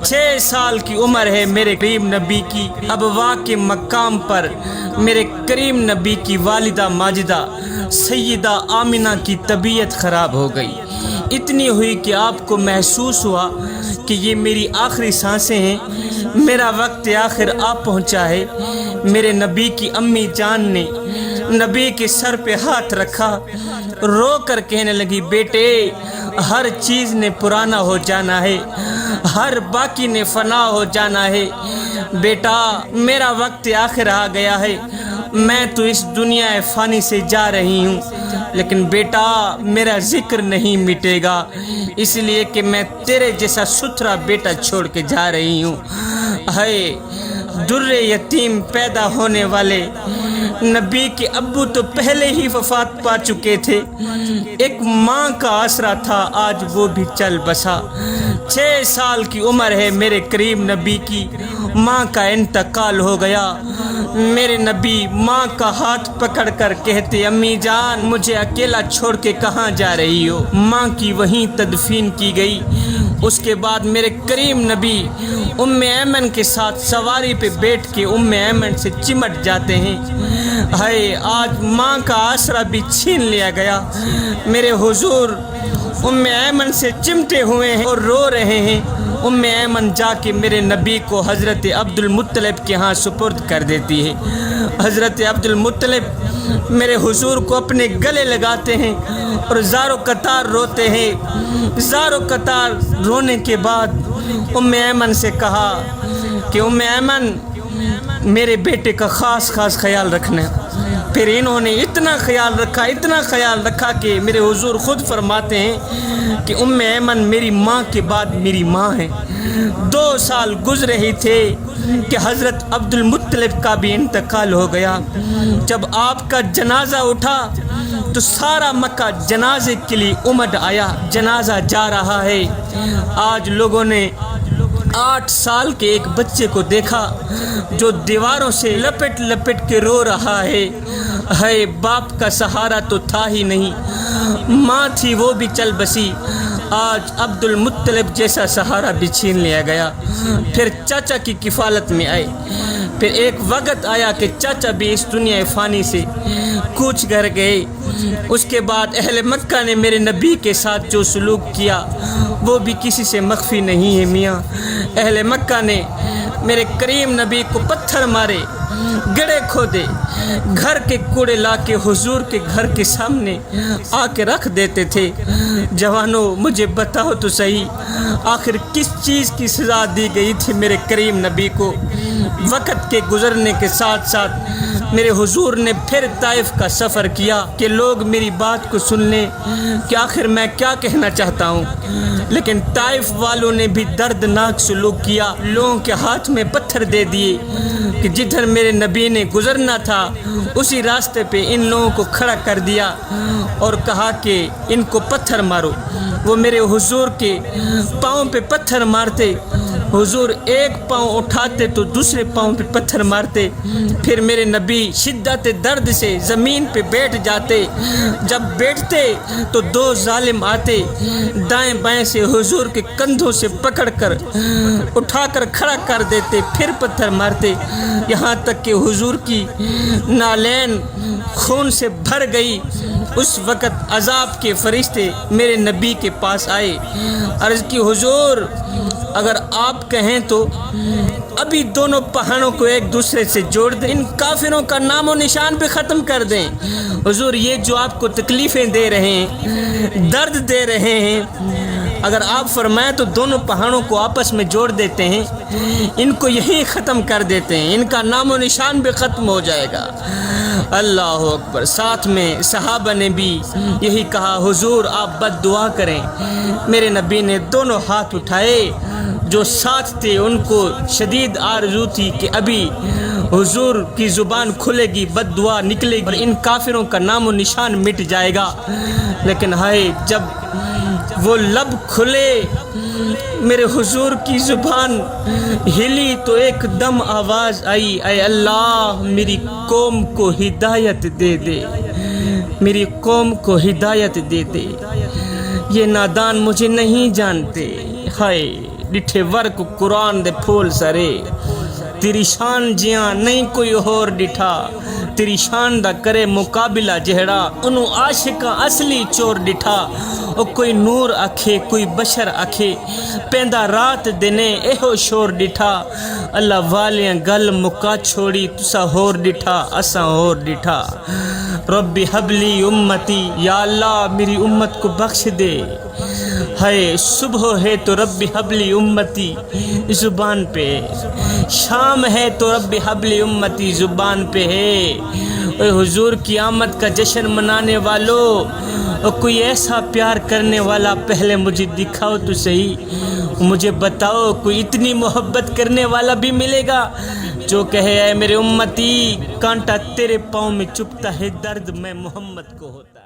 6 سال کی عمر ہے میرے کریم نبی کی، ابوا کے مقام پر میرے کریم نبی کی والدہ ماجدہ سیدہ آمنہ کی طبیعت خراب ہو گئی، اتنی ہوئی کہ آپ کو محسوس ہوا کہ یہ میری آخری سانسیں ہیں، میرا وقت آخر آ پہنچا ہے۔ میرے نبی کی امی جان نے نبی کے سر پہ ہاتھ رکھا، رو کر کہنے لگی، بیٹے ہر چیز نے پرانا ہو جانا ہے، ہر باقی نے فنا ہو جانا ہے، بیٹا میرا وقت آخر آ گیا ہے، میں تو اس دنیا فانی سے جا رہی ہوں، لیکن بیٹا میرا ذکر نہیں مٹے گا، اس لیے کہ میں تیرے جیسا ستھرا بیٹا چھوڑ کے جا رہی ہوں۔ ہے در یتیم پیدا ہونے والے نبی کے ابو تو پہلے ہی وفات پا چکے تھے، ایک ماں کا آسرا تھا، آج وہ بھی چل بسا۔ 6 سال کی عمر ہے میرے کریم نبی کی، ماں کا انتقال ہو گیا۔ میرے نبی ماں کا ہاتھ پکڑ کر کہتے، امی جان مجھے اکیلا چھوڑ کے کہاں جا رہی ہو؟ ماں کی وہیں تدفین کی گئی۔ اس کے بعد میرے کریم نبی ام ایمن کے ساتھ سواری پہ بیٹھ کے ام ایمن سے چمٹ جاتے ہیں۔ ہائے آج ماں کا آسرا بھی چھین لیا گیا، میرے حضور ام ایمن سے چمٹے ہوئے ہیں اور رو رہے ہیں۔ ام ایمن جا کے میرے نبی کو حضرت عبد المطلب کے ہاں سپرد کر دیتی ہے۔ حضرت عبد المطلب میرے حضور کو اپنے گلے لگاتے ہیں اور زارو قطار روتے ہیں۔ زارو قطار رونے کے بعد ام ایمن سے کہا کہ ام ایمن میرے بیٹے کا خاص خیال رکھنا۔ پھر انہوں نے اتنا خیال رکھا کہ میرے حضور خود فرماتے ہیں کہ ام ایمن میری ماں کے بعد میری ماں ہے۔ 2 سال گزرے ہی تھے کہ حضرت عبد المطلب کا بھی انتقال ہو گیا۔ جب آپ کا جنازہ اٹھا تو سارا مکہ جنازے کے لیے امڈ آیا، جنازہ جا رہا ہے۔ آج لوگوں نے 8 سال کے ایک بچے کو دیکھا جو دیواروں سے لپٹ لپٹ کے رو رہا ہے۔ ہے باپ کا سہارا تو تھا ہی نہیں، ماں تھی وہ بھی چل بسی، آج عبد المطلب جیسا سہارا بھی چھین لیا گیا۔ پھر چاچا کی کفالت میں آئے، پھر ایک وقت آیا کہ چاچا بھی اس دنیا فانی سے کوچ کر گئے۔ اس کے بعد اہل مکہ نے میرے نبی کے ساتھ جو سلوک کیا وہ بھی کسی سے مخفی نہیں ہے میاں۔ اہل مکہ نے میرے کریم نبی کو پتھر مارے، گڑھے کھودے، گھر کے کوڑے لا کے حضور کے گھر کے سامنے آ کے رکھ دیتے تھے۔ جوانوں مجھے بتاؤ تو صحیح، آخر کس چیز کی سزا دی گئی تھی میرے کریم نبی کو؟ وقت کے گزرنے کے ساتھ ساتھ میرے حضور نے پھر طائف کا سفر کیا کہ لوگ میری بات کو سن لیں کہ آخر میں کیا کہنا چاہتا ہوں، لیکن طائف والوں نے بھی دردناک سلوک کیا، لوگوں کے ہاتھ میں پتھر دے دیے کہ جدھر میرے نبی نے گزرنا تھا اسی راستے پہ ان لوگوں کو کھڑا کر دیا اور کہا کہ ان کو پتھر مارو۔ وہ میرے حضور کے پاؤں پہ پتھر مارتے، حضور ایک پاؤں اٹھاتے تو دوسرے پاؤں پہ پتھر مارتے، پھر میرے نبی شدت درد سے زمین پہ بیٹھ جاتے۔ جب بیٹھتے تو 2 ظالم آتے، دائیں بائیں سے حضور کے کندھوں سے پکڑ کر اٹھا کر کھڑا کر دیتے، پھر پتھر مارتے، یہاں تک کہ حضور کی نالین خون سے بھر گئی۔ اس وقت عذاب کے فرشتے میرے نبی کے پاس آئے، عرض کی حضور اگر آپ کہیں تو ابھی دونوں پہاڑوں کو ایک دوسرے سے جوڑ دیں، ان کافروں کا نام و نشان بھی ختم کر دیں۔ حضور یہ جو آپ کو تکلیفیں دے رہے ہیں، درد دے رہے ہیں، اگر آپ فرمائیں تو دونوں پہاڑوں کو آپس میں جوڑ دیتے ہیں، ان کو یہی ختم کر دیتے ہیں، ان کا نام و نشان بھی ختم ہو جائے گا۔ اللہ اکبر۔ ساتھ میں صحابہ نے بھی یہی کہا، حضور آپ بد دعا کریں۔ میرے نبی نے دونوں ہاتھ اٹھائے، جو ساتھ تھے ان کو شدید آرزو تھی کہ ابھی حضور کی زبان کھلے گی، بد دعا نکلے گی اور ان کافروں کا نام و نشان مٹ جائے گا، لیکن ہائے جب وہ لب کھلے، میرے حضور کی زبان ہلی تو ایک دم آواز آئی، اے اللہ میری قوم کو ہدایت دے دے، میری قوم کو ہدایت دے دے، یہ نادان مجھے نہیں جانتے۔ ہائے ڈٹھے ورک قرآن دے پھول سرے تیری شان جیاں نہیں کوئی اور ڈٹھا تیری شان دا کرے مقابلہ جہڑا انہوں عاشقاں اصلی چور ڈٹھا او کوئی نور آکھے کوئی بشر آکھے پیندہ رات دینے ایہو شور ڈٹھا اللہ والیاں گل مکا چھوڑی تسا ہور ڈٹھا اساں ہور ڈٹھا ربی حبلی امتی یا اللہ میری امت کو بخش دے ہے صبح ہے تو ربی حبلی امتی زبان پہ شام ہے تو ربی حبلی امتی زبان پہ ہے اے حضور کی آمد کا جشن منانے والوں اور کوئی ایسا پیار کرنے والا پہلے مجھے دکھاؤ تو صحیح مجھے بتاؤ کوئی اتنی محبت کرنے والا بھی ملے گا جو کہے اے میرے امتی کانٹا تیرے پاؤں میں چپتا ہے درد میں محمد کو ہوتا ہے